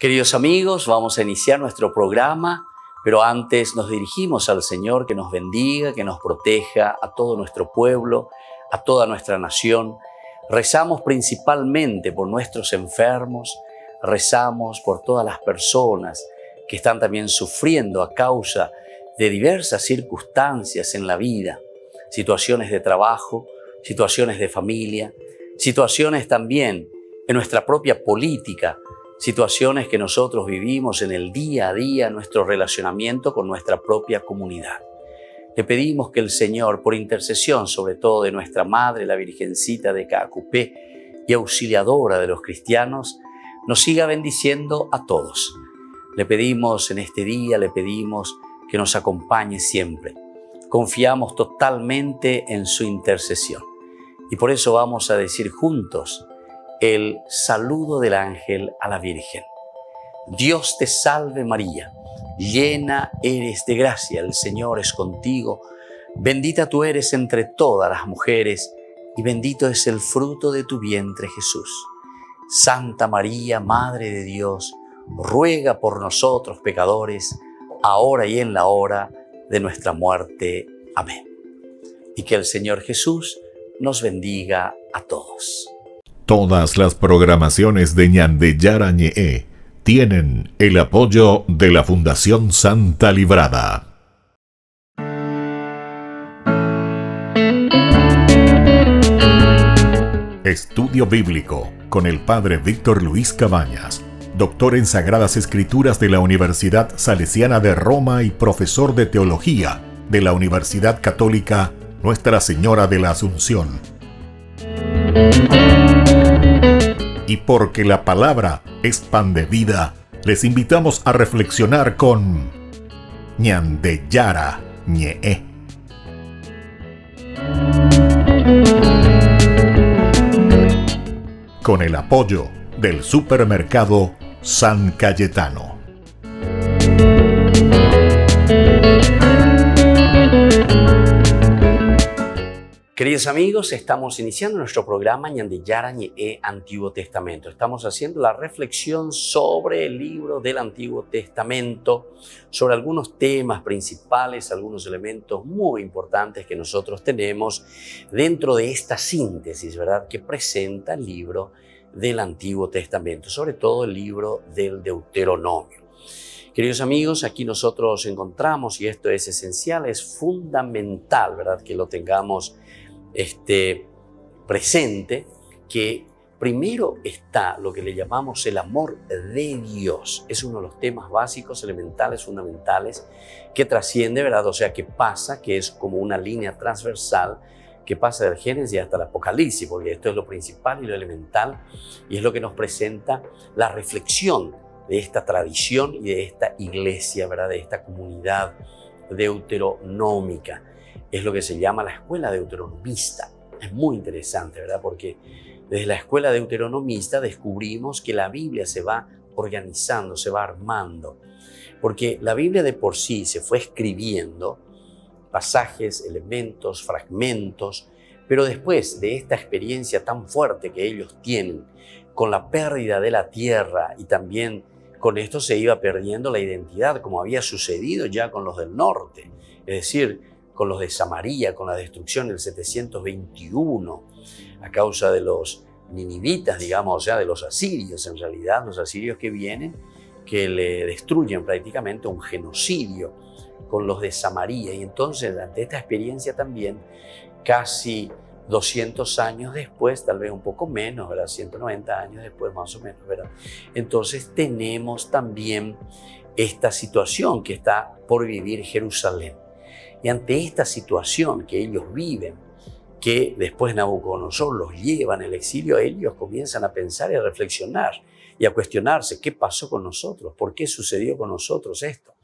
Queridos amigos, vamos a iniciar nuestro programa, pero antes nos dirigimos al Señor que nos bendiga, que nos proteja a todo nuestro pueblo, a toda nuestra nación. Rezamos principalmente por nuestros enfermos, rezamos por todas las personas que están también sufriendo a causa de diversas circunstancias en la vida, situaciones de trabajo, situaciones de familia, situaciones también en nuestra propia política, situaciones que nosotros vivimos en el día a día, nuestro relacionamiento con nuestra propia comunidad. Le pedimos que el Señor, por intercesión sobre todo de nuestra Madre, la Virgencita de Caacupé y auxiliadora de los cristianos, nos siga bendiciendo a todos. Le pedimos en este día, le pedimos que nos acompañe siempre. Confiamos totalmente en su intercesión. Y por eso vamos a decir juntos el saludo del ángel a la Virgen. Dios te salve María, llena eres de gracia, el Señor es contigo. Bendita tú eres entre todas las mujeres y bendito es el fruto de tu vientre Jesús. Santa María, Madre de Dios, ruega por nosotros pecadores, ahora y en la hora de nuestra muerte. Amén. Y que el Señor Jesús nos bendiga a todos. Todas las programaciones de Ñandeyara Ñe'e tienen el apoyo de la Fundación Santa Librada. Estudio Bíblico con el Padre Víctor Luis Cabañas, doctor en Sagradas Escrituras de la Universidad Salesiana de Roma y profesor de Teología de la Universidad Católica Nuestra Señora de la Asunción. Y porque la palabra es pan de vida, les invitamos a reflexionar con Ñandeyara Ñe'e. Con el apoyo del supermercado San Cayetano. Queridos amigos, estamos iniciando nuestro programa Ñandeyara Ñe'e Antiguo Testamento. Estamos haciendo la reflexión sobre el libro del Antiguo Testamento, sobre algunos temas principales, algunos elementos muy importantes que nosotros tenemos dentro de esta síntesis, ¿verdad?, que presenta el libro del Antiguo Testamento, sobre todo el libro del Deuteronomio. Queridos amigos, aquí nosotros encontramos, y esto es esencial, es fundamental, ¿verdad?, que lo tengamos presente, que primero está lo que le llamamos el amor de Dios. Es uno de los temas básicos, elementales, fundamentales, que trasciende, ¿verdad? O sea, que pasa, que es como una línea transversal que pasa del Génesis hasta el Apocalipsis, porque esto es lo principal y lo elemental, y es lo que nos presenta la reflexión de esta tradición y de esta iglesia, ¿verdad?, de esta comunidad deuteronómica. Es lo que se llama la escuela deuteronomista. Es muy interesante, ¿verdad?, porque desde la escuela deuteronomista descubrimos que la Biblia se va organizando, se va armando, porque la Biblia de por sí se fue escribiendo pasajes, elementos, fragmentos, pero después de esta experiencia tan fuerte que ellos tienen con la pérdida de la tierra, y también con esto se iba perdiendo la identidad, como había sucedido ya con los del norte, es decir, con los de Samaria, con la destrucción del 721, a causa de los ninivitas, digamos, o sea, de los asirios, en realidad, los asirios que vienen, que le destruyen prácticamente, un genocidio con los de Samaria. Y entonces, ante esta experiencia también, casi 200 años después, tal vez un poco menos, ¿verdad?, 190 años después más o menos, ¿verdad?, entonces tenemos también esta situación que está por vivir Jerusalén. Y ante esta situación que ellos viven, que después Nabucodonosor los lleva en el exilio, ellos comienzan a pensar y a reflexionar y a cuestionarse qué pasó con nosotros, por qué sucedió con nosotros esto.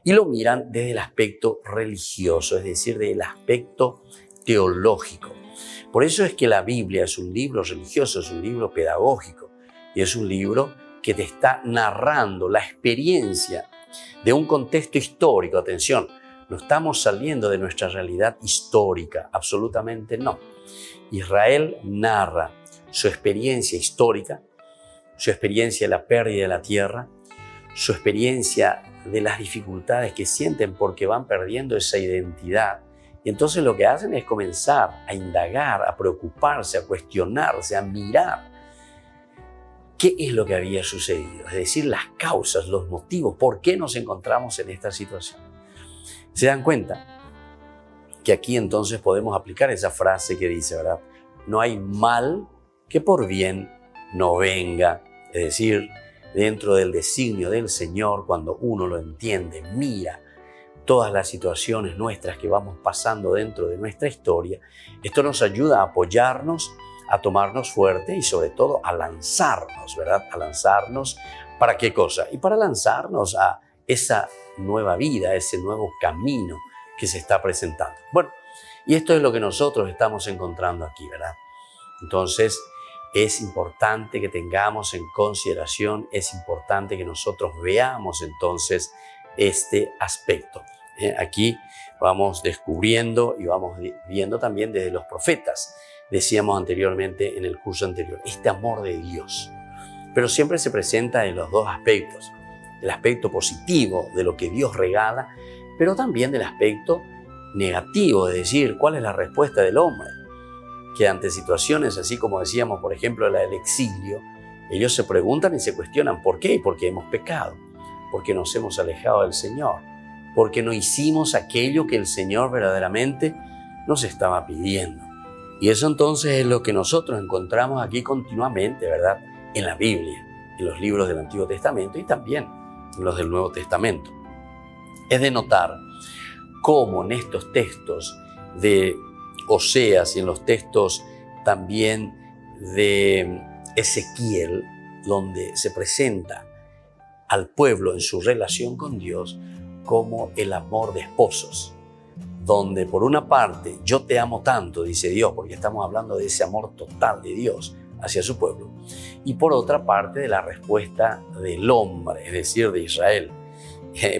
Y lo miran desde el aspecto religioso, es decir, desde el aspecto teológico. Por eso es que la Biblia es un libro religioso, es un libro pedagógico y es un libro que te está narrando la experiencia de un contexto histórico. Atención, no estamos saliendo de nuestra realidad histórica, absolutamente no. Israel narra su experiencia histórica su experiencia de la pérdida de la tierra, su experiencia de las dificultades que sienten porque van perdiendo esa identidad. Y entonces lo que hacen es comenzar a indagar, a preocuparse, a cuestionarse, a mirar qué es lo que había sucedido. Es decir, las causas, los motivos, por qué nos encontramos en esta situación. ¿Se dan cuenta? Que aquí entonces podemos aplicar esa frase que dice, ¿verdad? No hay mal que por bien no venga. Es decir, dentro del designio del Señor, cuando uno lo entiende, mira todas las situaciones nuestras que vamos pasando dentro de nuestra historia, esto nos ayuda a apoyarnos, a tomarnos fuerte y sobre todo a lanzarnos, ¿verdad? A lanzarnos, ¿para qué cosa? Y para lanzarnos a esa nueva vida, ese nuevo camino que se está presentando. Bueno, y esto es lo que nosotros estamos encontrando aquí, ¿verdad? Entonces, es importante que tengamos en consideración, es importante que nosotros veamos entonces este aspecto. Aquí vamos descubriendo y vamos viendo también desde los profetas, decíamos anteriormente en el curso anterior, este amor de Dios. Pero siempre se presenta en los dos aspectos, el aspecto positivo de lo que Dios regala, pero también del aspecto negativo, es decir, cuál es la respuesta del hombre, que ante situaciones así como decíamos, por ejemplo, la del exilio, ellos se preguntan y se cuestionan ¿por qué? Porque hemos pecado, porque nos hemos alejado del Señor, porque no hicimos aquello que el Señor verdaderamente nos estaba pidiendo. Y eso entonces es lo que nosotros encontramos aquí continuamente, ¿verdad? En la Biblia, en los libros del Antiguo Testamento y también en los del Nuevo Testamento. Es de notar cómo en estos textos de Oseas y en los textos también de Ezequiel, donde se presenta al pueblo en su relación con Dios como el amor de esposos, donde por una parte yo te amo tanto, dice Dios, porque estamos hablando de ese amor total de Dios hacia su pueblo, y por otra parte de la respuesta del hombre, es decir, de Israel.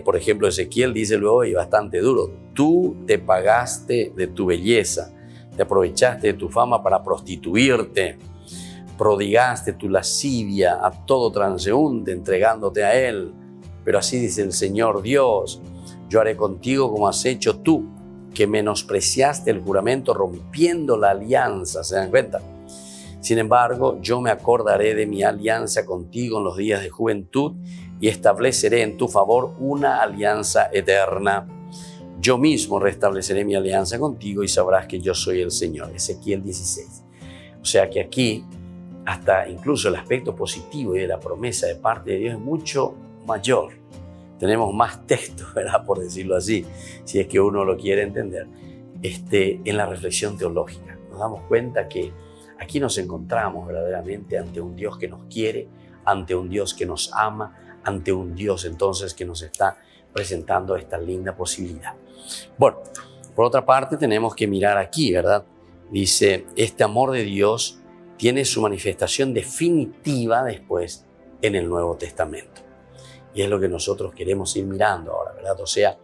Por ejemplo, Ezequiel dice luego, y bastante duro, tú te pagaste de tu belleza, te aprovechaste de tu fama para prostituirte, prodigaste tu lascivia a todo transeúnte entregándote a él. Pero así dice el Señor Dios, yo haré contigo como has hecho tú, que menospreciaste el juramento rompiendo la alianza. ¿Se dan cuenta? Sin embargo, yo me acordaré de mi alianza contigo en los días de juventud y estableceré en tu favor una alianza eterna. Yo mismo restableceré mi alianza contigo y sabrás que yo soy el Señor. Ezequiel 16. O sea que aquí, hasta incluso el aspecto positivo y de la promesa de parte de Dios es mucho mayor. Tenemos más textos, ¿verdad? Por decirlo así, si es que uno lo quiere entender, en la reflexión teológica. Nos damos cuenta que aquí nos encontramos verdaderamente ante un Dios que nos quiere, ante un Dios que nos ama, ante un Dios entonces que nos está presentando esta linda posibilidad. Bueno, por otra parte tenemos que mirar aquí, ¿verdad? Dice, este amor de Dios tiene su manifestación definitiva después en el Nuevo Testamento. Y es lo que nosotros queremos ir mirando ahora, ¿verdad? O sea,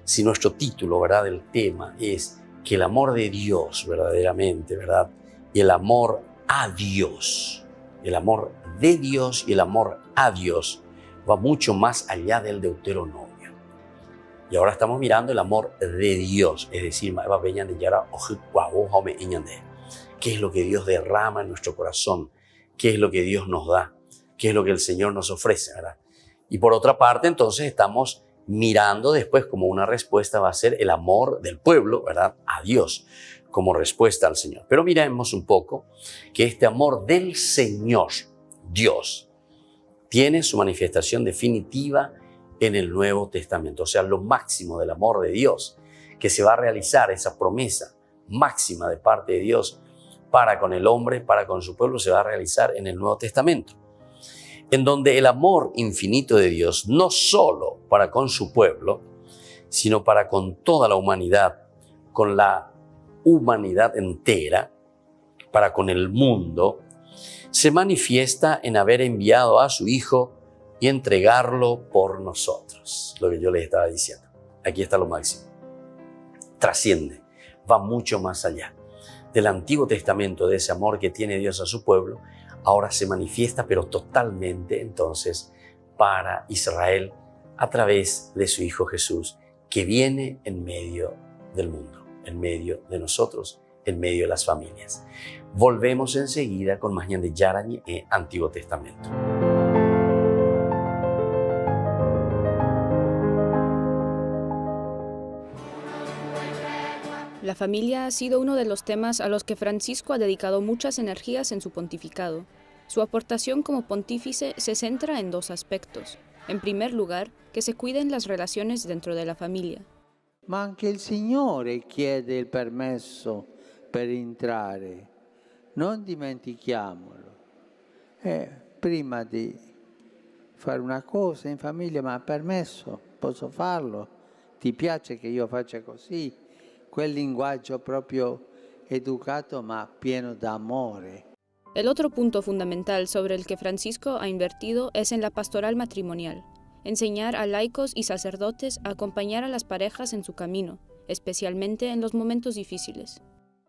si nuestro título, ¿verdad?, del tema es que el amor de Dios verdaderamente, ¿verdad?, y el amor a Dios, el amor de Dios y el amor a Dios va mucho más allá del Deuteronomio. Y ahora estamos mirando el amor de Dios, es decir, qué es lo que Dios derrama en nuestro corazón, qué es lo que Dios nos da, qué es lo que el Señor nos ofrece, ¿verdad? Y por otra parte, entonces estamos mirando después como una respuesta va a ser el amor del pueblo, ¿verdad?, a Dios, como respuesta al Señor. Pero miremos un poco que este amor del Señor, Dios, tiene su manifestación definitiva en el Nuevo Testamento. O sea, lo máximo del amor de Dios, que se va a realizar, esa promesa máxima de parte de Dios para con el hombre, para con su pueblo, se va a realizar en el Nuevo Testamento, en donde el amor infinito de Dios, no solo para con su pueblo, sino para con toda la humanidad, con la humanidad entera, para con el mundo, se manifiesta en haber enviado a su Hijo y entregarlo por nosotros. Lo que yo les estaba diciendo. Aquí está lo máximo. Trasciende, va mucho más allá del Antiguo Testamento, de ese amor que tiene Dios a su pueblo, ahora se manifiesta, pero totalmente entonces para Israel a través de su Hijo Jesús, que viene en medio del mundo, en medio de nosotros, en medio de las familias. Volvemos enseguida con más de Yarañe en Antiguo Testamento. La familia ha sido uno de los temas a los que Francisco ha dedicado muchas energías en su pontificado. Su aportación como pontífice se centra en dos aspectos. En primer lugar, que se cuiden las relaciones dentro de la familia. Ma anche il Signore chiede il permesso per entrare. Non dimentichiamolo. Prima di fare una cosa in famiglia, ma permesso, posso farlo? Ti piace che io faccia così? Quel linguaggio proprio educato ma pieno d'amore. El otro punto fundamental sobre el que Francisco ha invertido es en la pastoral matrimonial. Enseñar a laicos y sacerdotes a acompañar a las parejas en su camino, especialmente en los momentos difíciles.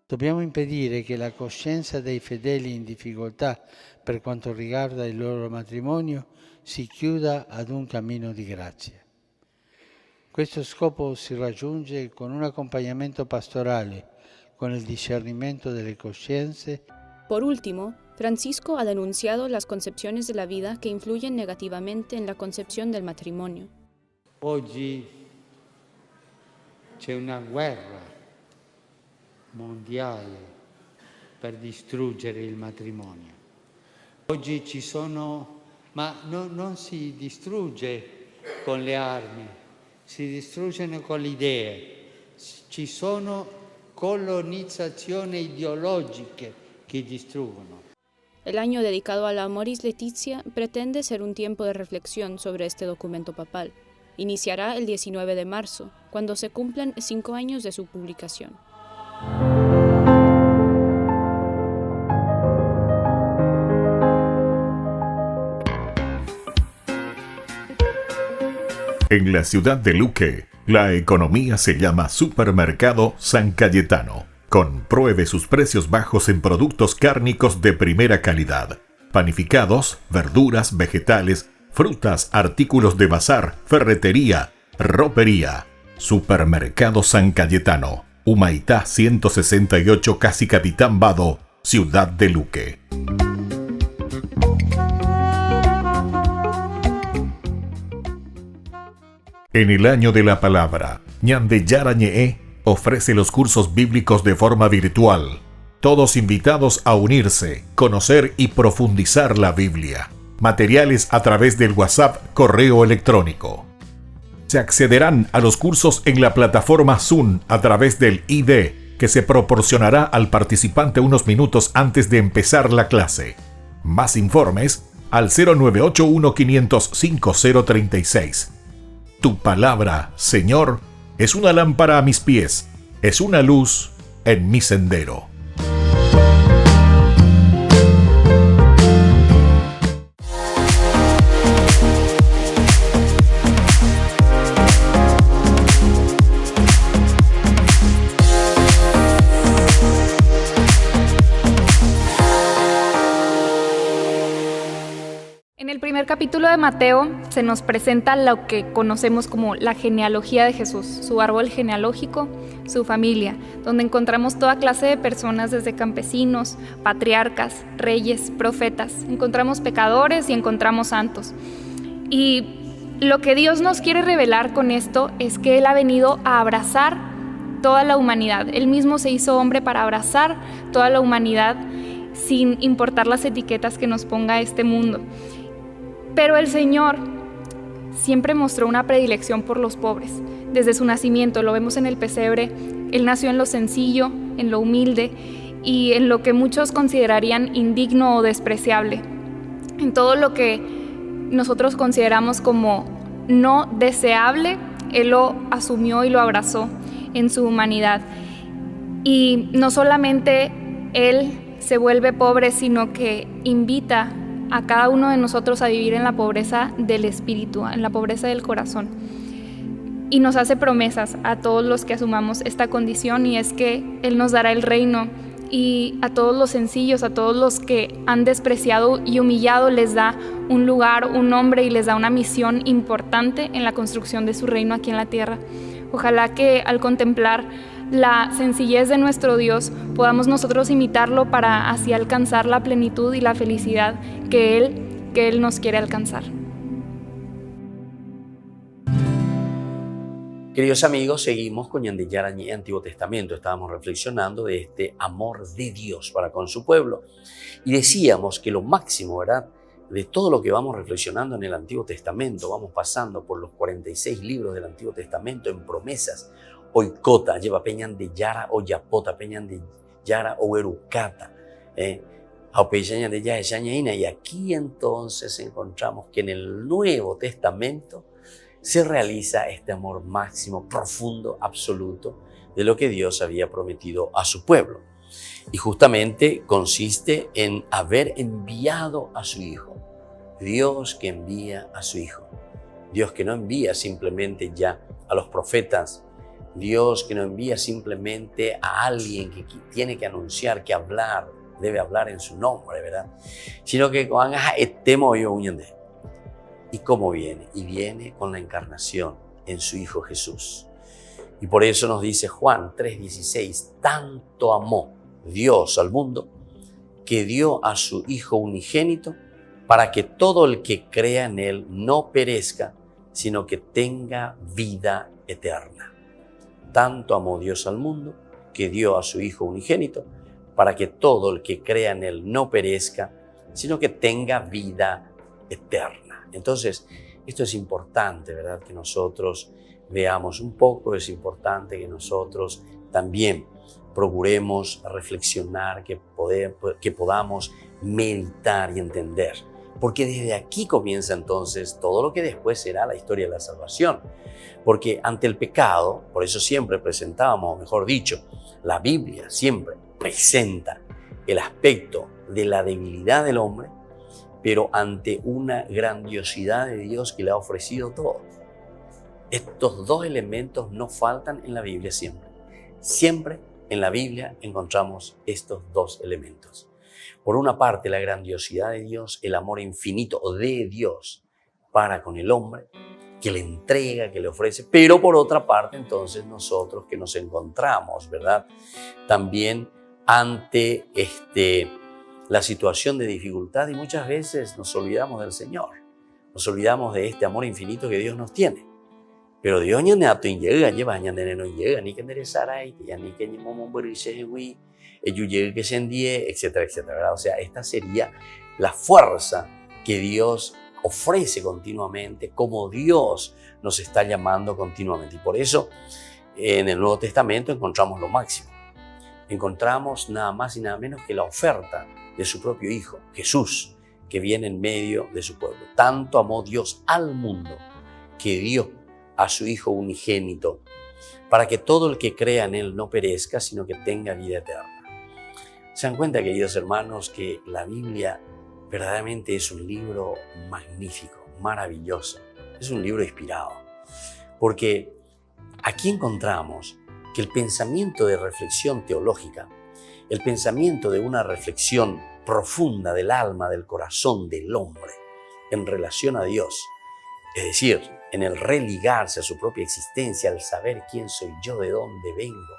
Dobbiamo impedire che la coscienza dei fedeli in difficoltà per quanto riguarda il loro matrimonio si chiuda ad un cammino di grazia. Questo scopo si raggiunge con un accompagnamento pastorale, con il discernimento delle coscienze. Por último, Francisco ha denunciado las concepciones de la vida que influyen negativamente en la concepción del matrimonio. Oggi c'è una guerra mondiale per distruggere il matrimonio. Oggi ci sono, ma non si distrugge con le armi, si distruggono con le idee. Ci sono colonizzazioni ideologiche que destruyen. El año dedicado a la Amoris Laetitia pretende ser un tiempo de reflexión sobre este documento papal. Iniciará el 19 de marzo, cuando se cumplan 5 años de su publicación. En la ciudad de Luque, la economía se llama Supermercado San Cayetano. Compruebe sus precios bajos en productos cárnicos de primera calidad. Panificados, verduras, vegetales, frutas, artículos de bazar, ferretería, ropería. Supermercado San Cayetano. Humaitá 168, Casi Capitán Vado, Ciudad de Luque. En el año de la palabra, Ñande Yarañe ofrece los cursos bíblicos de forma virtual. Todos invitados a unirse, conocer y profundizar la Biblia. Materiales a través del WhatsApp, correo electrónico. Se accederán a los cursos en la plataforma Zoom a través del ID, que se proporcionará al participante unos minutos antes de empezar la clase. Más informes al 0981-500-5036. Tu palabra, Señor, es una lámpara a mis pies, es una luz en mi sendero. En el primer capítulo de Mateo se nos presenta lo que conocemos como la genealogía de Jesús, su árbol genealógico, su familia, donde encontramos toda clase de personas, desde campesinos, patriarcas, reyes, profetas. Encontramos pecadores y encontramos santos. Y lo que Dios nos quiere revelar con esto es que Él ha venido a abrazar toda la humanidad. Él mismo se hizo hombre para abrazar toda la humanidad sin importar las etiquetas que nos ponga este mundo. Pero el Señor siempre mostró una predilección por los pobres. Desde su nacimiento, lo vemos en el pesebre, Él nació en lo sencillo, en lo humilde y en lo que muchos considerarían indigno o despreciable. En todo lo que nosotros consideramos como no deseable, Él lo asumió y lo abrazó en su humanidad. Y no solamente Él se vuelve pobre, sino que invita a cada uno de nosotros a vivir en la pobreza del espíritu, en la pobreza del corazón. Y nos hace promesas a todos los que asumamos esta condición, y es que Él nos dará el reino y a todos los sencillos, a todos los que han despreciado y humillado, les da un lugar, un nombre y les da una misión importante en la construcción de su reino aquí en la tierra. Ojalá que al contemplar la sencillez de nuestro Dios podamos nosotros imitarlo para así alcanzar la plenitud y la felicidad que Él nos quiere alcanzar. Queridos amigos, seguimos con Yandeyarañi Antiguo Testamento. Estábamos reflexionando de este amor de Dios para con su pueblo. Y decíamos que lo máximo, ¿verdad?, de todo lo que vamos reflexionando en el Antiguo Testamento, vamos pasando por los 46 libros del Antiguo Testamento en promesas. Oikota, lleva peñan de Yara o Yapota, peñan de Yara o Erucata. Y aquí entonces encontramos que en el Nuevo Testamento se realiza este amor máximo, profundo, absoluto de lo que Dios había prometido a su pueblo. Y justamente consiste en haber enviado a su Hijo. Dios que envía a su Hijo. Dios que no envía simplemente ya a los profetas. Dios que no envía simplemente a alguien que tiene que anunciar, que hablar, debe hablar en su nombre, ¿verdad? Sino que ¿y cómo viene? Y viene con la encarnación en su Hijo Jesús. Y por eso nos dice Juan 3:16, tanto amó Dios al mundo que dio a su Hijo unigénito para que todo el que crea en Él no perezca, sino que tenga vida eterna. Tanto amó Dios al mundo que dio a su Hijo unigénito para que todo el que crea en Él no perezca, sino que tenga vida eterna. Entonces, esto es importante, ¿verdad?, que nosotros veamos un poco, es importante que nosotros también procuremos reflexionar, que podamos meditar y entender. Porque desde aquí comienza entonces todo lo que después será la historia de la salvación. Porque ante el pecado, por eso siempre presentábamos, o mejor dicho, la Biblia siempre presenta el aspecto de la debilidad del hombre, pero ante una grandiosidad de Dios que le ha ofrecido todo. Estos dos elementos no faltan en la Biblia siempre. Siempre en la Biblia encontramos estos dos elementos. Por una parte, la grandiosidad de Dios, el amor infinito de Dios para con el hombre, que le entrega, que le ofrece, pero por otra parte, entonces nosotros que nos encontramos, ¿verdad?, también ante la situación de dificultad y muchas veces nos olvidamos del Señor, nos olvidamos de este amor infinito que Dios nos tiene. Pero Dios ni a tu llega, lleva ni no llega, ni que enderezara y ni que ni momo borice hui, llega que se endie, etcétera, etcétera, ¿verdad? O sea, esta sería la fuerza que Dios ofrece continuamente, como Dios nos está llamando continuamente. Y por eso en el Nuevo Testamento encontramos lo máximo. Encontramos nada más y nada menos que la oferta de su propio Hijo, Jesús, que viene en medio de su pueblo. Tanto amó Dios al mundo que dio a su Hijo unigénito para que todo el que crea en Él no perezca, sino que tenga vida eterna. ¿Se dan cuenta, queridos hermanos, que la Biblia verdaderamente es un libro magnífico, maravilloso? Es un libro inspirado, porque aquí encontramos que el pensamiento de reflexión teológica, el pensamiento de una reflexión profunda del alma, del corazón del hombre en relación a Dios, es decir, en el religarse a su propia existencia, al saber quién soy yo, de dónde vengo,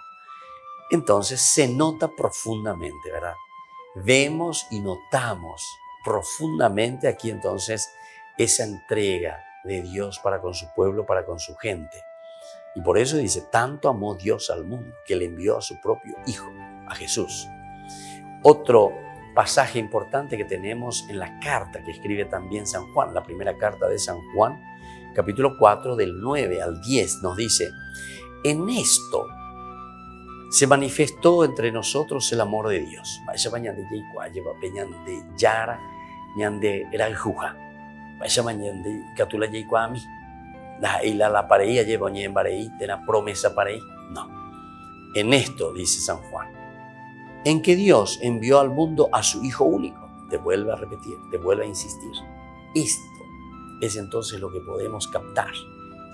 entonces se nota profundamente, ¿verdad? Vemos y notamos profundamente aquí entonces esa entrega de Dios para con su pueblo, para con su gente. Y por eso dice, tanto amó Dios al mundo que le envió a su propio Hijo, a Jesús. Otro pasaje importante que tenemos en la carta que escribe también San Juan, la primera carta de San Juan, capítulo 4, del 9 al 10, nos dice, en esto se manifestó entre nosotros el amor de Dios. Vaya mañana de Yeicuaye, peñan de Yara, ñan de Eranjuja. Vaya mañana de Catula Yeicuami. La pareía lleva en Bareí, de la promesa pareí. No. En esto, dice San Juan, en que Dios envió al mundo a su Hijo único. Te vuelve a repetir, te vuelve a insistir. Esto es entonces lo que podemos captar.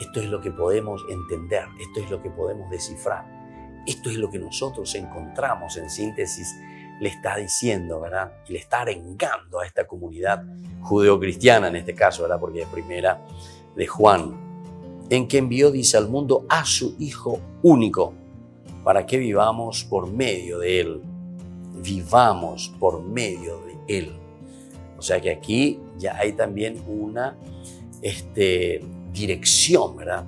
Esto es lo que podemos entender. Esto es lo que podemos descifrar. Esto es lo que nosotros encontramos, en síntesis, le está diciendo, ¿verdad? Y le está arengando a esta comunidad judeocristiana, en este caso, ¿verdad? Porque es primera de Juan, en que envió, dice, al mundo a su Hijo único, para que vivamos por medio de Él. Vivamos por medio de Él. O sea que aquí ya hay también una dirección, ¿verdad?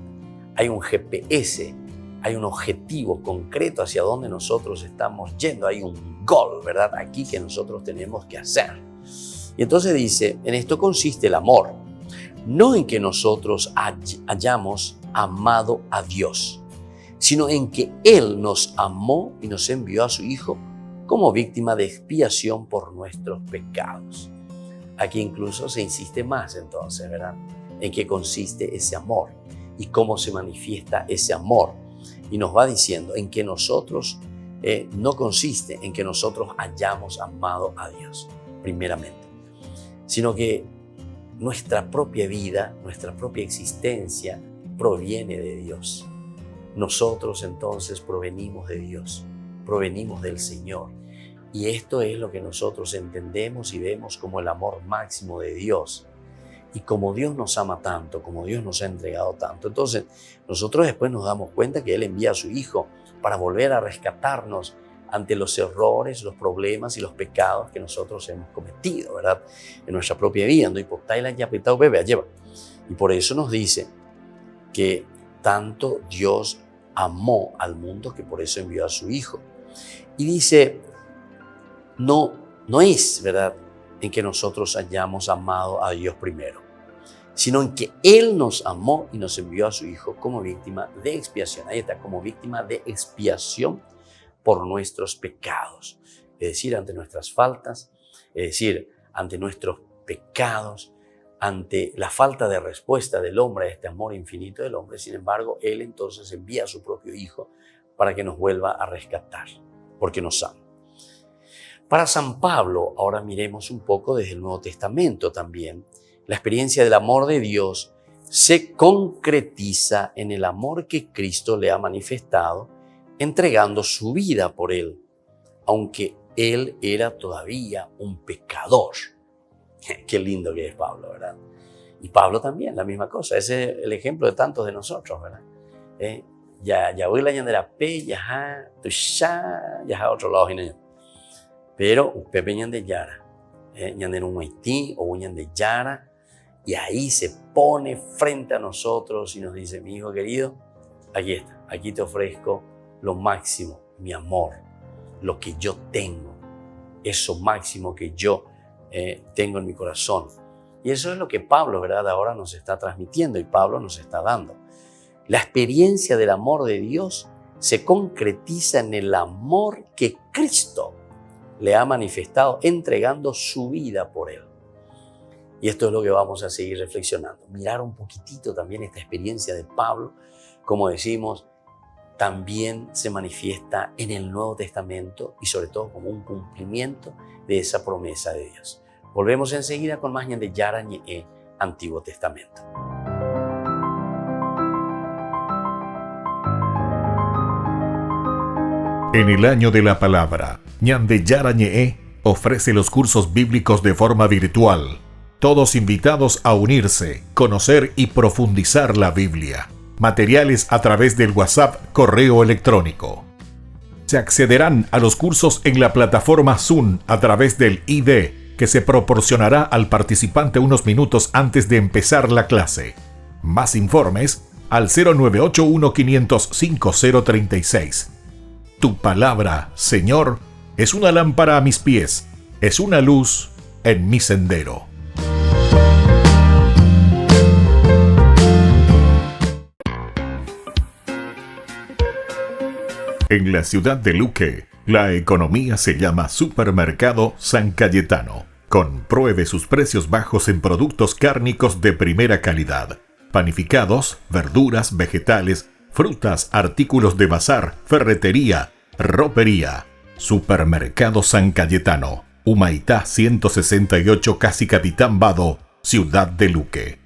Hay un GPS, hay un objetivo concreto hacia donde nosotros estamos yendo, hay un goal, ¿verdad? Aquí que nosotros tenemos que hacer. Y entonces dice, en esto consiste el amor, no en que nosotros hayamos amado a Dios, sino en que Él nos amó y nos envió a su Hijo como víctima de expiación por nuestros pecados. Aquí incluso se insiste más entonces, ¿verdad? En qué consiste ese amor y cómo se manifiesta ese amor. Y nos va diciendo en que nosotros no consiste en que nosotros hayamos amado a Dios, primeramente, sino que nuestra propia vida, nuestra propia existencia proviene de Dios. Nosotros entonces provenimos de Dios, provenimos del Señor. Y esto es lo que nosotros entendemos y vemos como el amor máximo de Dios. Y como Dios nos ama tanto, como Dios nos ha entregado tanto, entonces nosotros después nos damos cuenta que Él envía a su Hijo para volver a rescatarnos ante los errores, los problemas y los pecados que nosotros hemos cometido, ¿verdad? En nuestra propia vida. Y por eso nos dice que tanto Dios amó al mundo que por eso envió a su Hijo. Y dice, no es, ¿verdad?, en que nosotros hayamos amado a Dios primero, sino en que Él nos amó y nos envió a su Hijo como víctima de expiación. Ahí está, como víctima de expiación por nuestros pecados. Es decir, ante nuestras faltas, es decir, ante nuestros pecados, ante la falta de respuesta del hombre a este amor infinito del hombre. Sin embargo, Él entonces envía a su propio Hijo para que nos vuelva a rescatar, porque nos ama. Para San Pablo, ahora miremos un poco desde el Nuevo Testamento también. La experiencia del amor de Dios se concretiza en el amor que Cristo le ha manifestado, entregando su vida por Él, aunque Él era todavía un pecador. Qué lindo que es Pablo, ¿verdad? Y Pablo también, la misma cosa. Ese es el ejemplo de tantos de nosotros, ¿verdad? Ya voy la ñandera pe, ya a otro lado. Pero un pepe ñande yara, ñande un Haití o un ñande yara, y ahí se pone frente a nosotros y nos dice, mi hijo querido, aquí está, aquí te ofrezco lo máximo, mi amor, lo que yo tengo, eso máximo que yo tengo en mi corazón. Y eso es lo que Pablo, ¿verdad?, ahora nos está transmitiendo y Pablo nos está dando. La experiencia del amor de Dios se concretiza en el amor que Cristo le ha manifestado entregando su vida por Él. Y esto es lo que vamos a seguir reflexionando. Mirar un poquitito también esta experiencia de Pablo, como decimos, también se manifiesta en el Nuevo Testamento y sobre todo como un cumplimiento de esa promesa de Dios. Volvemos enseguida con más de Yara Ñe, Antiguo Testamento. En el año de la palabra, Ñande Yara Ñe ofrece los cursos bíblicos de forma virtual. Todos invitados a unirse, conocer y profundizar la Biblia. Materiales a través del WhatsApp, correo electrónico. Se accederán a los cursos en la plataforma Zoom a través del ID que se proporcionará al participante unos minutos antes de empezar la clase. Más informes al 0981 505 036. Tu palabra, Señor, es una lámpara a mis pies, es una luz en mi sendero. En la ciudad de Luque, la economía se llama Supermercado San Cayetano. Compruebe sus precios bajos en productos cárnicos de primera calidad. Panificados, verduras, vegetales, frutas, artículos de bazar, ferretería, ropería. Supermercado San Cayetano, Humaitá 168, Casi Capitán Vado, Ciudad de Luque.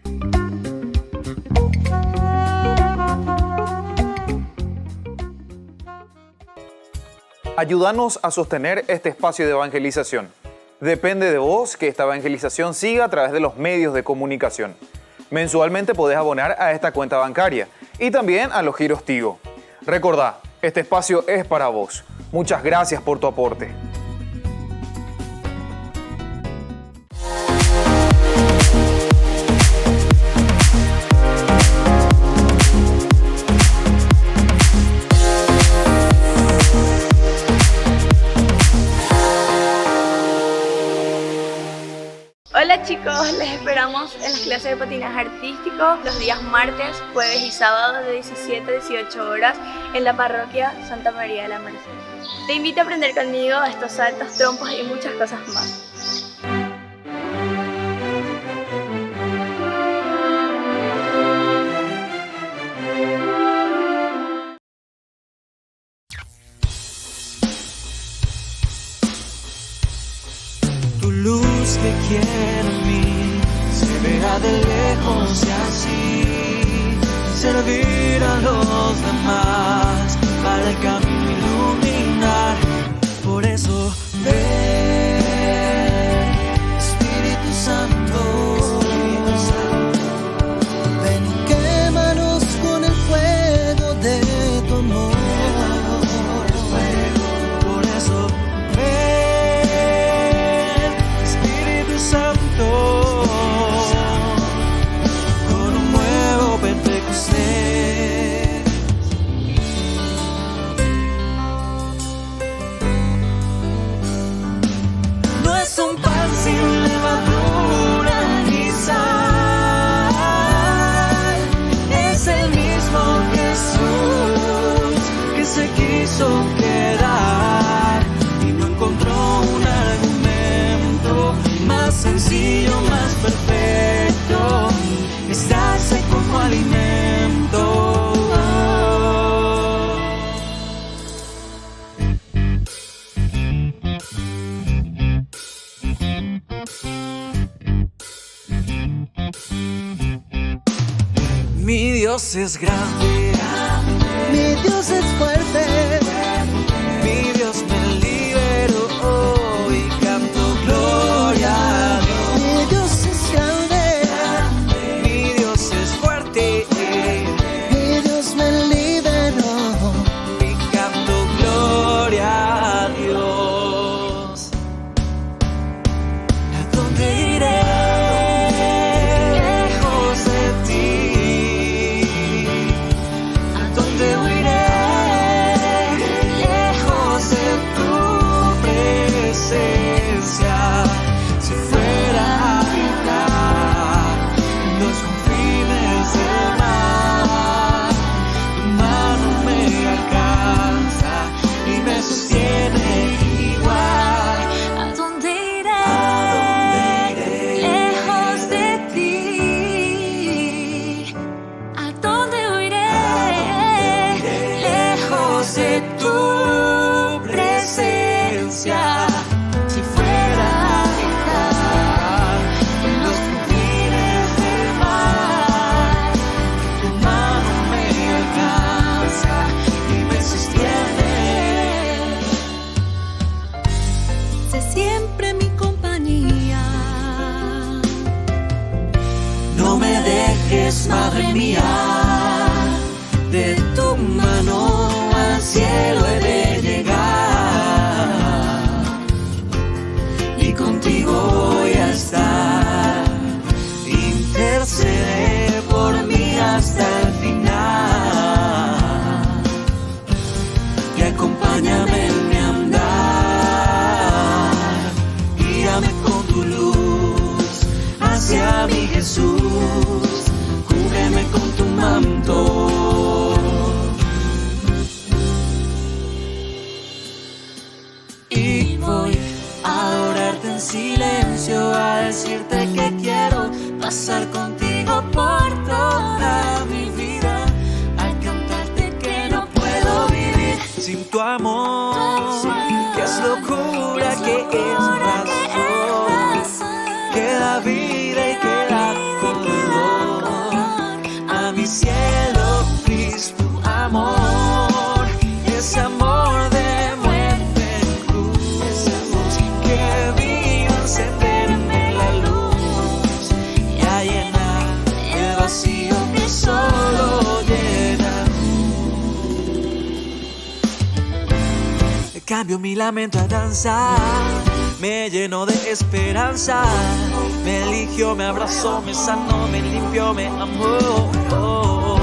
Ayúdanos a sostener este espacio de evangelización. Depende de vos que esta evangelización siga a través de los medios de comunicación. Mensualmente podés abonar a esta cuenta bancaria y también a los giros Tigo. Recordá, este espacio es para vos. Muchas gracias por tu aporte. Hola chicos, les esperamos en las clases de patinaje artístico los días martes, jueves y sábados de 17 a 18 horas en la parroquia Santa María de la Merced. Te invito a aprender conmigo estos saltos, trompos y muchas cosas más. Luz que quiere en mí se verá de lejos y así servir a los demás para el camino iluminar. Por eso ven, Espíritu Santo, ven y quémanos con el fuego de tu amor. Por eso ven, Santo, con un nuevo Pentecostés. No es un pan sin levadura ni sal, es el mismo Jesús que se quiso quedar y no encontró un argumento más sencillo, más perfecto, es darse como alimento. Mi Dios es grande, mi Dios es fuerte, mi Dios me liberó y canto gloria. Mi Dios es grande, mi Dios es fuerte, mi Dios me liberó y canto gloria a Dios. ¿A dónde iré? Lejos de ti. ¿A dónde huiré? Lejos de tu presencia. Si fuera a habitar los confines del mar, tu mano me alcanza y me sostiene igual. ¿A dónde iré? Lejos de ti. ¿A dónde huiré? Lejos de tu presencia. Si fuera a habitar en los confines del mar, tu mano me alcanza y me sostiene. Sé siempre mi compañía. No me dejes, madre mía, de tu mano al cielo he de llegar. Y contigo voy a estar, intercede por mí hasta el final y acompáñame en mi andar, guíame con tu luz hacia mi Jesús, cúbreme con tu manto. Y voy a adorarte en silencio, a decirte que quiero pasar contigo por toda mi vida, al cantarte que no puedo vivir sin tu amor, que es locura, que es razón, que da vida y que da color a mi cielo, Cristo, amor, ese amor de muerte Cambio mi lamento a danza, me llenó de esperanza. Me eligió, me abrazó, me sanó, me limpió, me amó.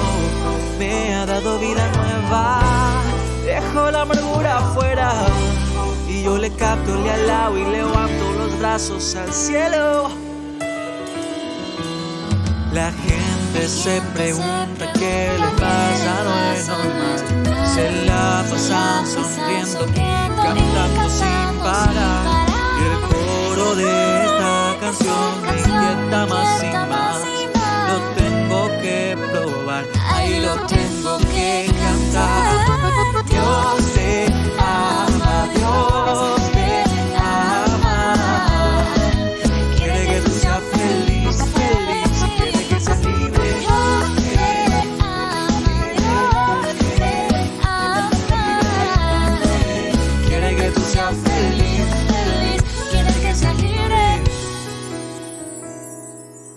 Me ha dado vida nueva, dejo la amargura afuera. Y yo le capto, le alabo y levanto los brazos al cielo. La gente se pregunta qué le pasa, no es normal. Se la pasan sonriendo y cantando sin parar. Y el coro de esta canción me inquieta más y más. Lo tengo que probar, ahí lo tengo que cantar. Dios te ama, Dios te ama. Quiere que tú seas feliz, feliz. Quiere que seas libre. Quiere que tú seas feliz, feliz. Quiere que seas libre.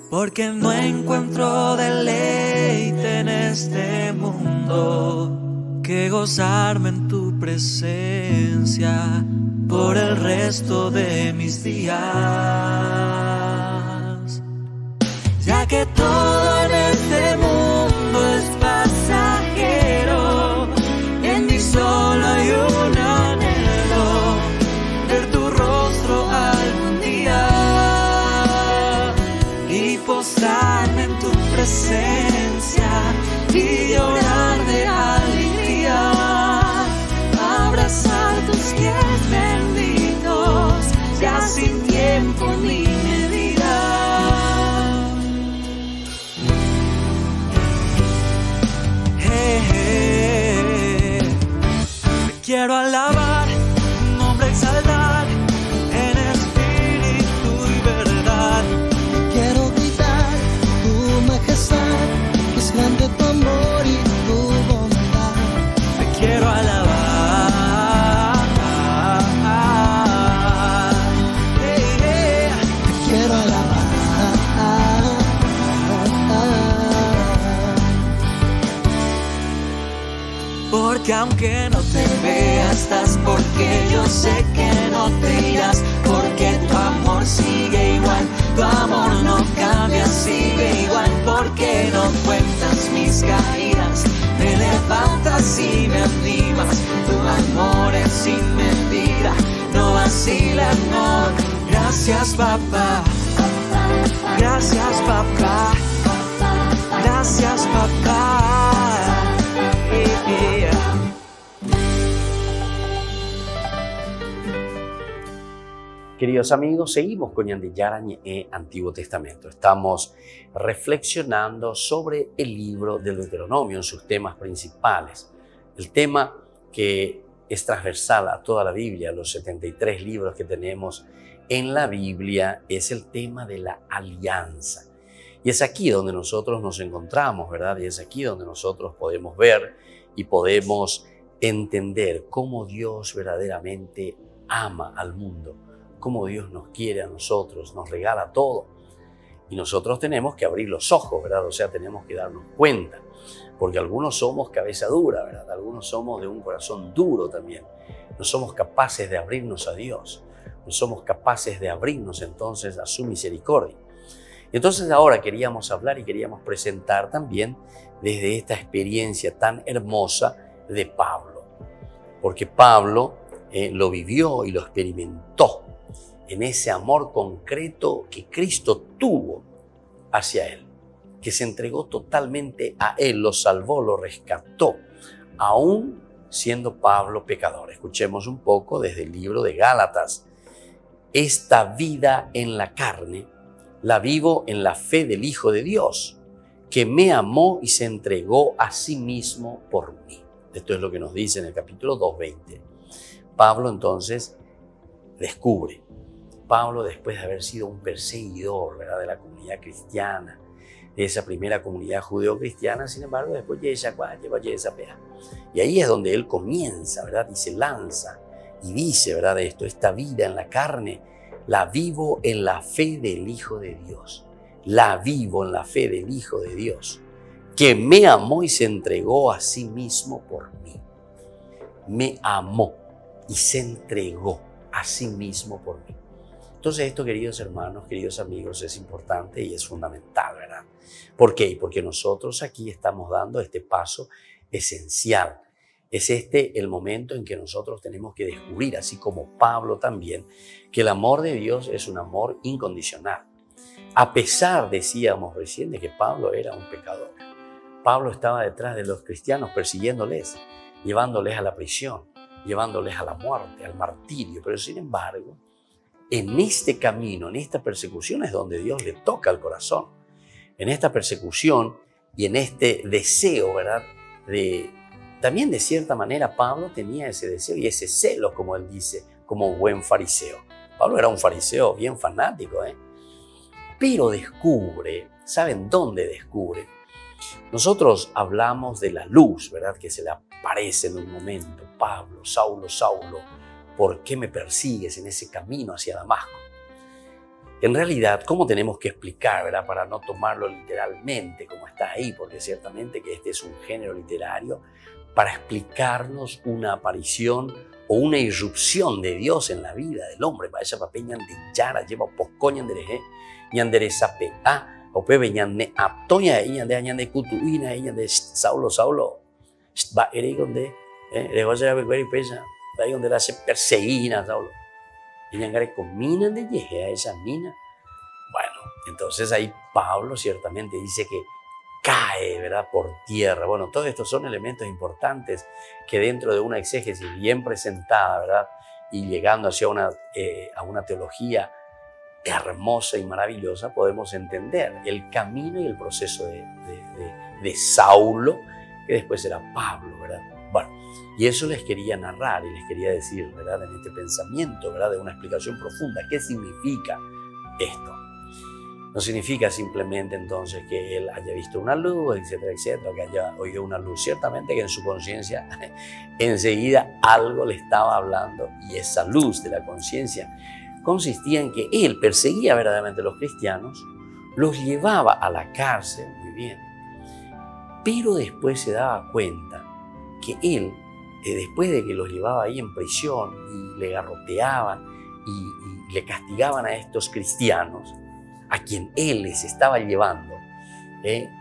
Porque no encuentro deleite en este mundo que gozarme en tu presencia por el resto de mis días, ya que todo en este mundo es pasajero. En mí solo hay un anhelo, ver tu rostro algún día y posarme en tu presencia y llorar de alegría, abrazar tus pies benditos, ya sin tiempo ni medida. Te quiero alabar, tu nombre exaltar, en espíritu y verdad. Quiero gritar tu majestad, es grande tu amor y tu bondad. Te quiero alabar, te quiero alabar. porque aunque no te vea estás, porque yo sé que no te irás, porque tu amor sigue igual, tu amor no cambia, sigue igual, porque no cuentas mis caídas, me levantas y me animas, tu amor es sin medida, no vacila, no. Gracias papá, gracias papá, gracias papá. Queridos amigos, seguimos con Yarañe Antiguo Testamento. Estamos reflexionando sobre el libro del Deuteronomio en sus temas principales. El tema que es transversal a toda la Biblia, los 73 libros que tenemos en la Biblia, es el tema de la alianza. Y es aquí donde nosotros nos encontramos, ¿verdad? Y es aquí donde nosotros podemos ver y podemos entender cómo Dios verdaderamente ama al mundo, cómo Dios nos quiere a nosotros, nos regala todo. Y nosotros tenemos que abrir los ojos, ¿verdad? O sea, tenemos que darnos cuenta, porque algunos somos cabeza dura, ¿verdad? Algunos somos de un corazón duro también. No somos capaces de abrirnos a Dios, no somos capaces de abrirnos entonces a su misericordia. Y entonces ahora queríamos hablar y queríamos presentar también desde esta experiencia tan hermosa de Pablo, porque Pablo lo vivió y lo experimentó en ese amor concreto que Cristo tuvo hacia él, que se entregó totalmente a él, lo salvó, lo rescató, aún siendo Pablo pecador. Escuchemos un poco desde el libro de Gálatas. Esta vida en la carne la vivo en la fe del Hijo de Dios, que me amó y se entregó a sí mismo por mí. Esto es lo que nos dice en el capítulo 2:20. Pablo entonces descubre. Pablo, después de haber sido un perseguidor, ¿verdad?, de la comunidad cristiana, de esa primera comunidad judeo-cristiana, sin embargo, después lleva esa pea. Y ahí es donde él comienza, ¿verdad?, y se lanza y dice, ¿verdad?, esta vida en la carne, la vivo en la fe del Hijo de Dios. La vivo en la fe del Hijo de Dios, que me amó y se entregó a sí mismo por mí. Me amó. y se entregó a sí mismo por mí. Entonces esto, queridos hermanos, queridos amigos, es importante y es fundamental, ¿verdad? ¿Por qué? Porque nosotros aquí estamos dando este paso esencial. Es este el momento en que nosotros tenemos que descubrir, así como Pablo también, que el amor de Dios es un amor incondicional. A pesar, decíamos recién, de que Pablo era un pecador. Pablo estaba detrás de los cristianos persiguiéndoles, llevándoles a la prisión, llevándoles a la muerte, al martirio. Pero sin embargo, en este camino, en esta persecución es donde Dios le toca el corazón. En esta persecución y en este deseo, ¿verdad? También de cierta manera Pablo tenía ese deseo y ese celo, como él dice, como buen fariseo. Pablo era un fariseo bien fanático, ¿eh? Pero descubre, ¿saben dónde descubre? Nosotros hablamos de la luz, ¿verdad? Que se le aparece en un momento. Pablo, Saulo, Saulo, ¿por qué me persigues en ese camino hacia Damasco? En realidad, ¿cómo tenemos que explicar, ¿verdad? Para no tomarlo literalmente como está ahí, porque ciertamente que este es un género literario para explicarnos una aparición o una irrupción de Dios en la vida del hombre. Para esa papel ñande yara lleva posco ñandereje, ñandere sape a, o pebe ñande aptoña y ñande ñande kutuina y ñande Saulo, Saulo, va ere donde, le va a ser a pesa, ahí donde la se perseguina Saulo. Y ñangare cominan de llegue a esa mina. Bueno, entonces ahí Pablo ciertamente dice que cae, ¿verdad? Por tierra. Bueno, todos estos son elementos importantes que dentro de una exégesis bien presentada, ¿verdad? Y llegando hacia a una teología hermosa y maravillosa, podemos entender el camino y el proceso de Saulo, que después será Pablo, ¿verdad? Bueno, y eso les quería narrar y les quería decir, ¿verdad? En este pensamiento, ¿verdad? De una explicación profunda. ¿Qué significa esto? No significa simplemente entonces que él haya visto una luz, etcétera, etcétera, que haya oído una luz. Ciertamente que en su conciencia enseguida algo le estaba hablando, y esa luz de la conciencia consistía en que él perseguía verdaderamente a los cristianos, los llevaba a la cárcel, muy bien, pero después se daba cuenta que él, después de que los llevaba ahí en prisión y le garroteaban y le castigaban a estos cristianos, a quien él les estaba llevando,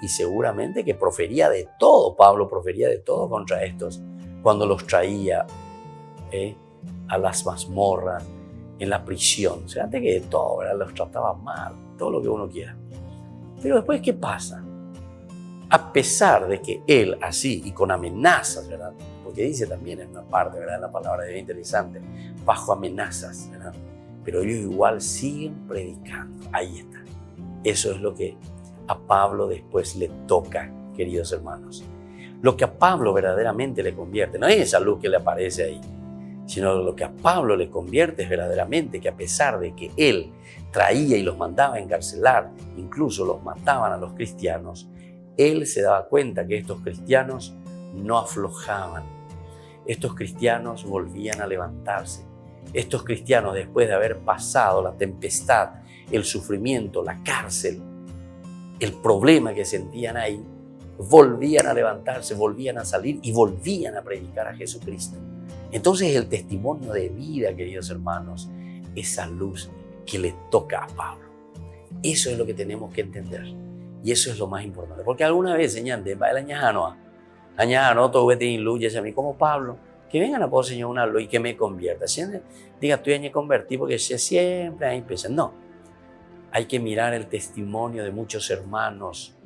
y seguramente que profería de todo, Pablo profería de todo contra estos, cuando los traía a las mazmorras, en la prisión. O sea, antes que de todo, ¿verdad? Los trataba mal, todo lo que uno quiera. Pero después, ¿qué pasa? A pesar de que él así y con amenazas, ¿verdad? Porque dice también en una parte, ¿verdad? En la palabra de interesante, bajo amenazas, ¿verdad? Pero ellos igual siguen predicando. Ahí está. Eso es lo que a Pablo después le toca, queridos hermanos. Lo que a Pablo verdaderamente le convierte, no es esa luz que le aparece ahí, sino lo que a Pablo le convierte es verdaderamente que a pesar de que él traía y los mandaba a encarcelar, incluso los mataban a los cristianos, él se daba cuenta que estos cristianos no aflojaban. Estos cristianos volvían a levantarse. Estos cristianos, después de haber pasado la tempestad, el sufrimiento, la cárcel, el problema que sentían ahí, volvían a levantarse, volvían a salir y volvían a predicar a Jesucristo. Entonces el testimonio de vida, queridos hermanos, esa luz que le toca a Pablo. Eso es lo que tenemos que entender. Y eso es lo más importante. Porque alguna vez, señante, va el añajano, todo que te iluye a mí como Pablo, que vengan a poder, Señor, una luz y que me convierta. Diga, tú ya me convertí porque siempre hay peces. No. Hay que mirar el testimonio de muchos hermanos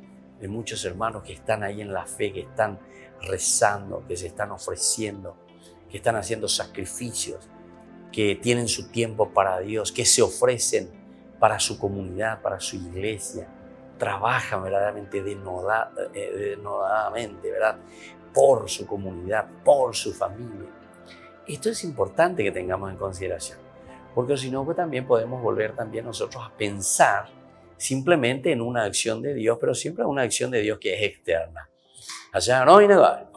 que están ahí en la fe, que están rezando, que se están ofreciendo, que están haciendo sacrificios, que tienen su tiempo para Dios, que se ofrecen para su comunidad, para su iglesia, trabajan verdaderamente denodadamente, ¿verdad? Por su comunidad, por su familia. Esto es importante que tengamos en consideración, porque si no, pues también podemos volver también nosotros a pensar simplemente en una acción de Dios, pero siempre una acción de Dios que es externa. Allá no hay nada,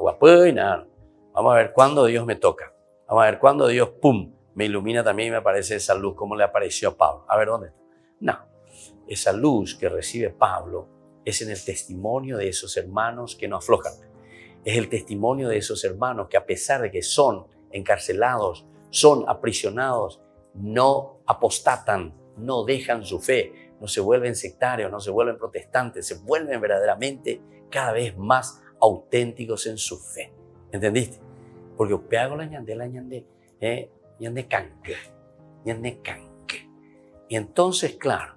vamos a ver cuándo Dios me toca, vamos a ver cuándo Dios, pum, me ilumina también y me aparece esa luz como le apareció a Pablo. A ver, ¿dónde está? No, esa luz que recibe Pablo es en el testimonio de esos hermanos que no aflojan. Es el testimonio de esos hermanos que a pesar de que son encarcelados, son aprisionados, no apostatan, no dejan su fe, no se vuelven sectarios, no se vuelven protestantes, se vuelven verdaderamente cada vez más auténticos en su fe. ¿Entendiste? Porque peago la ñande canque. Y entonces, claro,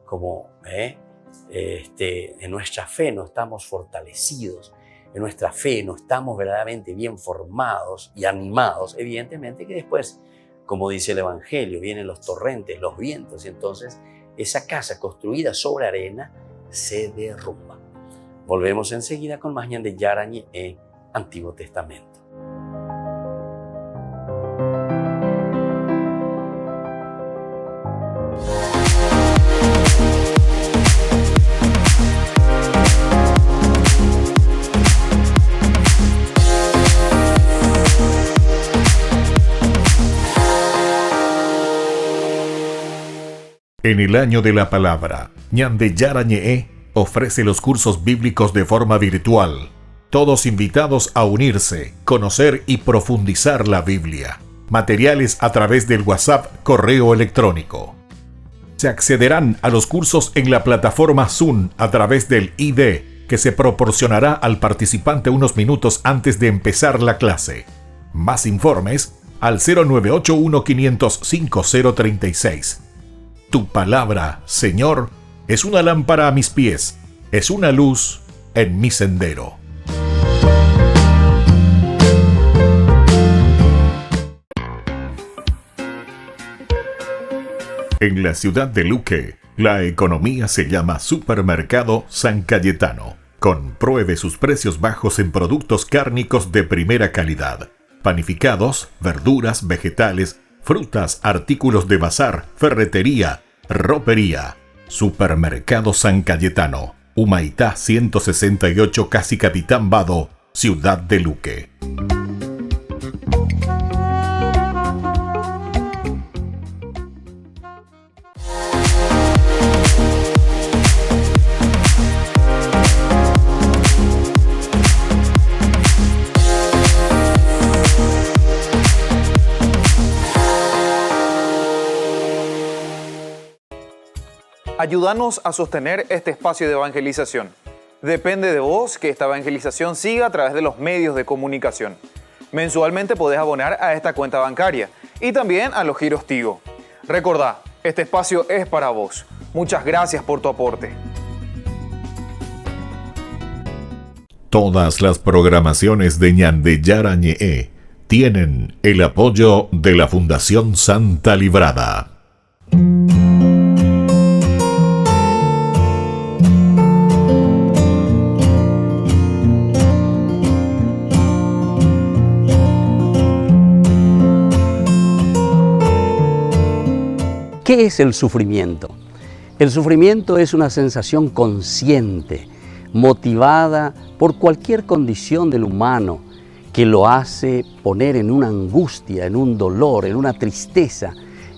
como en nuestra fe no estamos fortalecidos, en nuestra fe no estamos verdaderamente bien formados y animados, evidentemente que después, como dice el Evangelio, vienen los torrentes, los vientos, y entonces esa casa construida sobre arena se derrumba. Volvemos enseguida con más ñande yarañe Antiguo Testamento. En el año de la palabra, ñande yarañe ofrece los cursos bíblicos de forma virtual. Todos invitados a unirse, conocer y profundizar la Biblia. Materiales a través del WhatsApp, correo electrónico. Se accederán a los cursos en la plataforma Zoom a través del ID, que se proporcionará al participante unos minutos antes de empezar la clase. Más informes al 0981 505 036. Tu palabra, Señor, es una lámpara a mis pies, es una luz en mi sendero. En la ciudad de Luque, la economía se llama Supermercado San Cayetano. Compruebe sus precios bajos en productos cárnicos de primera calidad. Panificados, verduras, vegetales, frutas, artículos de bazar, ferretería, ropería. Supermercado San Cayetano, Humaitá 168, Casi Capitán Vado, ciudad de Luque. Ayúdanos a sostener este espacio de evangelización. Depende de vos que esta evangelización siga a través de los medios de comunicación. Mensualmente podés abonar a esta cuenta bancaria y también a los giros Tigo. Recordá, este espacio es para vos. Muchas gracias por tu aporte. Todas las programaciones de ñande yarañe tienen el apoyo de la Fundación Santa Librada. ¿Qué es el sufrimiento? El sufrimiento es una sensación consciente, motivada por cualquier condición del humano que lo hace poner en una angustia, en un dolor, en una tristeza,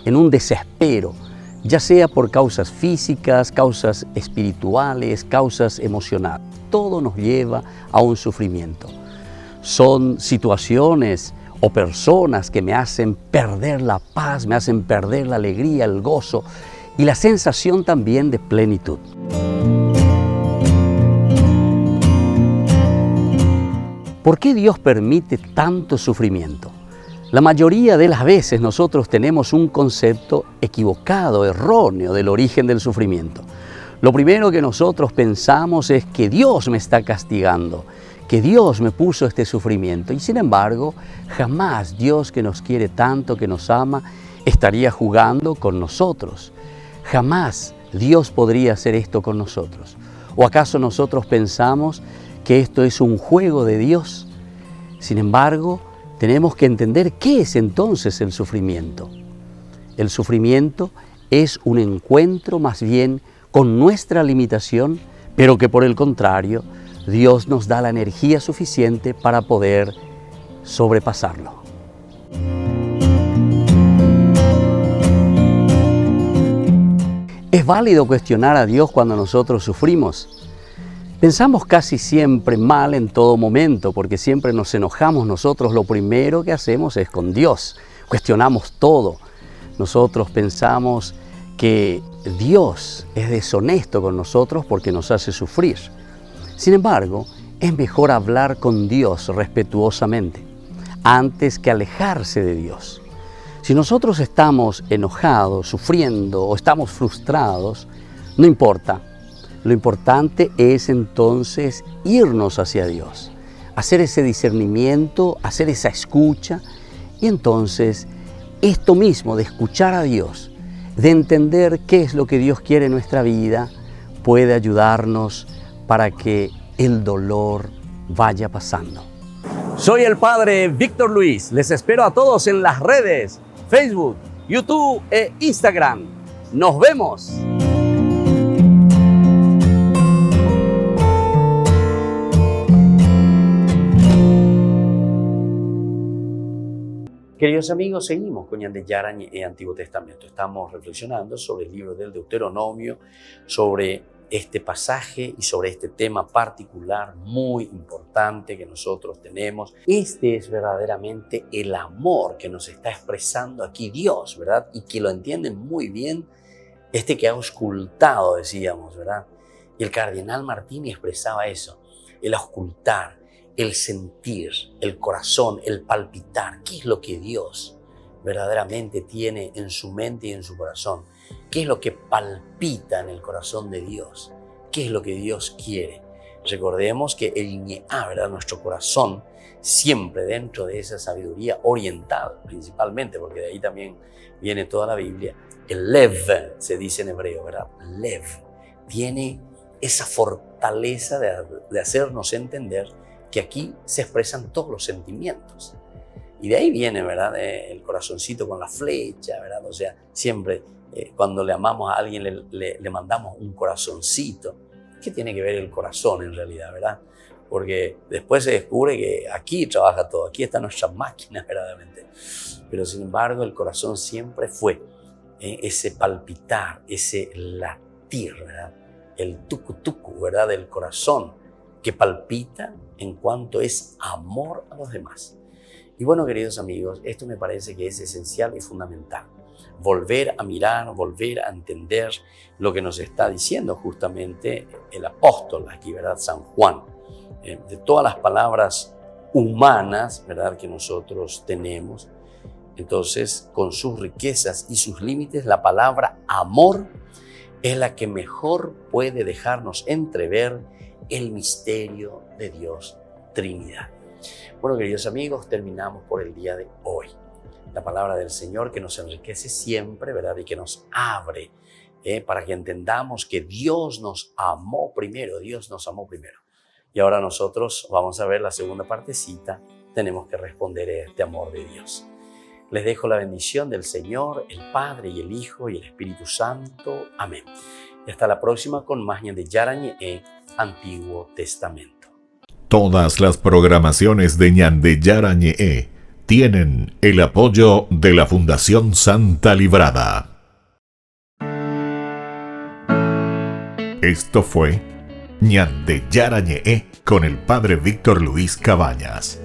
en un desespero, ya sea por causas físicas, causas espirituales, causas emocionales. Todo nos lleva a un sufrimiento. Son situaciones o personas que me hacen perder la paz, me hacen perder la alegría, el gozo y la sensación también de plenitud. ¿Por qué Dios permite tanto sufrimiento? La mayoría de las veces nosotros tenemos un concepto equivocado, erróneo del origen del sufrimiento. Lo primero que nosotros pensamos es que Dios me está castigando, que Dios me puso este sufrimiento. Y sin embargo, jamás Dios, que nos quiere tanto, que nos ama, estaría jugando con nosotros. Jamás Dios podría hacer esto con nosotros. ¿O acaso nosotros pensamos que esto es un juego de Dios? Sin embargo, tenemos que entender qué es entonces el sufrimiento. El sufrimiento es un encuentro más bien con nuestra limitación, pero que por el contrario, Dios nos da la energía suficiente para poder sobrepasarlo. ¿Es válido cuestionar a Dios cuando nosotros sufrimos? Pensamos casi siempre mal en todo momento, porque siempre nos enojamos nosotros. Lo primero que hacemos es con Dios, cuestionamos todo. Nosotros pensamos que Dios es deshonesto con nosotros porque nos hace sufrir. Sin embargo, es mejor hablar con Dios respetuosamente antes que alejarse de Dios. Si nosotros estamos enojados, sufriendo o estamos frustrados, no importa. Lo importante es entonces irnos hacia Dios, hacer ese discernimiento, hacer esa escucha y entonces esto mismo de escuchar a Dios, de entender qué es lo que Dios quiere en nuestra vida, puede ayudarnos para que el dolor vaya pasando. Soy el Padre Víctor Luis. Les espero a todos en las redes, Facebook, YouTube e Instagram. ¡Nos vemos! Queridos amigos, seguimos con Ñande Yarañe y Antiguo Testamento. Estamos reflexionando sobre el libro del Deuteronomio, sobre este pasaje y sobre este tema particular muy importante que nosotros tenemos. Este es verdaderamente el amor que nos está expresando aquí Dios, ¿verdad? Y que lo entienden muy bien que ha auscultado, decíamos, ¿verdad? Y el cardenal Martini expresaba eso, el auscultar, el sentir, el corazón, el palpitar. ¿Qué es lo que Dios verdaderamente tiene en su mente y en su corazón? ¿Qué es lo que palpita en el corazón de Dios? ¿Qué es lo que Dios quiere? Recordemos que el ñeá, ¿verdad? Nuestro corazón, siempre dentro de esa sabiduría oriental, principalmente, porque de ahí también viene toda la Biblia. El lev, se dice en hebreo, ¿verdad? Lev, tiene esa fortaleza de hacernos entender que aquí se expresan todos los sentimientos. Y de ahí viene, ¿verdad? El corazoncito con la flecha, ¿verdad? O sea, siempre cuando le amamos a alguien le mandamos un corazoncito. ¿Qué tiene que ver el corazón en realidad, verdad? Porque después se descubre que aquí trabaja todo, aquí está nuestra máquina verdaderamente. Pero sin embargo el corazón siempre fue ese palpitar, ese latir, ¿verdad? El tucu-tucu, ¿verdad? Del corazón que palpita en cuanto es amor a los demás. Y bueno, queridos amigos, esto me parece que es esencial y fundamental. Volver a mirar, volver a entender lo que nos está diciendo justamente el apóstol aquí, ¿verdad? San Juan. De todas las palabras humanas, ¿verdad? Que nosotros tenemos, entonces con sus riquezas y sus límites, la palabra amor es la que mejor puede dejarnos entrever el misterio de Dios Trinidad. Bueno, queridos amigos, terminamos por el día de hoy. La palabra del Señor que nos enriquece siempre, ¿verdad? Y que nos abre para que entendamos que Dios nos amó primero, Dios nos amó primero. Y ahora nosotros vamos a ver la segunda partecita, tenemos que responder a este amor de Dios. Les dejo la bendición del Señor, el Padre y el Hijo y el Espíritu Santo. Amén. Y hasta la próxima con más Ñande Yarañe e Antiguo Testamento. Todas las programaciones de Ñande Yarañe tienen el apoyo de la Fundación Santa Librada. Esto fue Ñande Yarañe con el Padre Víctor Luis Cabañas.